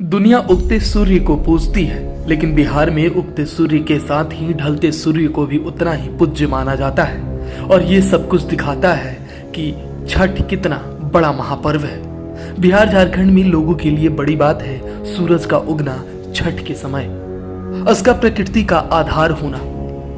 दुनिया उगते सूर्य को पूजती है, लेकिन बिहार में उगते सूर्य के साथ ही ढलते सूर्य को भी उतना ही पूज्य माना जाता है। और ये सब कुछ दिखाता है कि छठ कितना बड़ा महापर्व है। बिहार झारखंड में लोगों के लिए बड़ी बात है सूरज का उगना छठ के समय, उसका प्रकृति का आधार होना।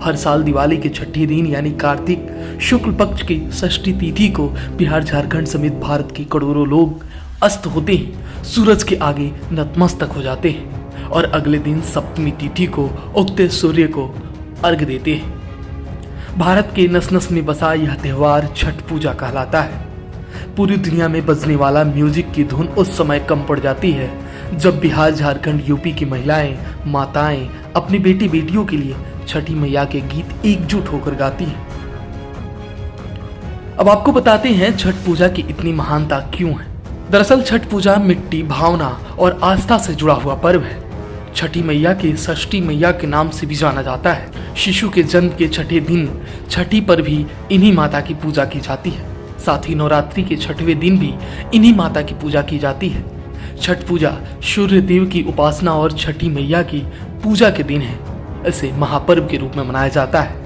हर साल दिवाली के छठे दिन यानी कार्तिक शुक्ल पक्ष की षष्ठी तिथि को बिहार झारखंड समेत भारत के करोड़ों लोग अस्त होते ही सूरज के आगे नतमस्तक हो जाते हैं और अगले दिन सप्तमी तिथि को उगते सूर्य को अर्घ देते हैं। भारत के नस नस में बसा यह त्योहार छठ पूजा कहलाता है। पूरी दुनिया में बजने वाला म्यूजिक की धुन उस समय कम पड़ जाती है जब बिहार झारखंड यूपी की महिलाएं माताएं अपनी बेटी बेटियों के लिए छठी मैया के गीत एकजुट होकर गाती हैं। अब आपको बताते हैं छठ पूजा की इतनी महानता क्यों है। दरअसल छठ पूजा मिट्टी, भावना और आस्था से जुड़ा हुआ पर्व है। छठी मैया के षष्ठी मैया के नाम से भी जाना जाता है। शिशु के जन्म के छठे दिन छठी पर भी इन्हीं माता की पूजा की जाती है। साथ ही नवरात्रि के छठवें दिन भी इन्हीं माता की पूजा की जाती है। छठ पूजा सूर्य देव की उपासना और छठी मैया की पूजा के दिन है। इसे महापर्व के रूप में मनाया जाता है।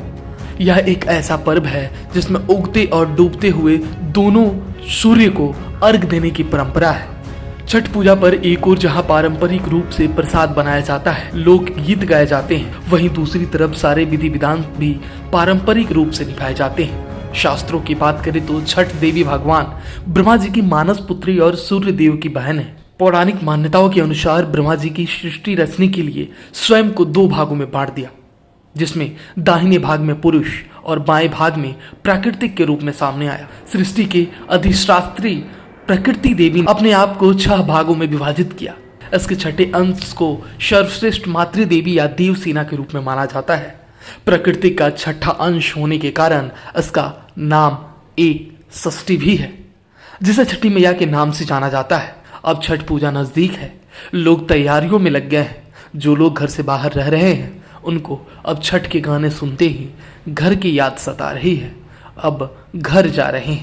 यह एक ऐसा पर्व है जिसमें उगते और डूबते हुए दोनों सूर्य को अर्घ देने की परंपरा है। छठ पूजा पर एक ओर जहां पारंपरिक रूप से प्रसाद बनाया जाता है, लोक गीत गाए जाते हैं, वहीं दूसरी तरफ सारे विधि विधान भी पारंपरिक रूप से निभाए जाते हैं। शास्त्रों की बात करें तो छठ देवी भगवान ब्रह्मा जी की मानस पुत्री और सूर्य देव की बहन है। पौराणिक मान्यताओं के अनुसार ब्रह्मा जी की सृष्टि रचने के लिए स्वयं को दो भागों में बांट दिया, जिसमें दाहिने भाग में पुरुष और बाएं भाग में प्राकृतिक के रूप में सामने आया। सृष्टि के अधिष्ठात्री प्रकृति देवी ने अपने आप को 6 भागों में विभाजित किया। इसके छठे अंश को सर्वश्रेष्ठ मातृदेवी या देव सेना के रूप में माना जाता है। प्रकृति का छठा अंश होने के कारण इसका नाम एक षष्ठी भी है, जिसे छठी मैया के नाम से जाना जाता है। अब छठ पूजा नजदीक है, लोग तैयारियों में लग गए हैं। जो लोग घर से बाहर रह रहे हैं उनको अब छठ के गाने सुनते ही घर की याद सता रही है। अब घर जा रहे हैं।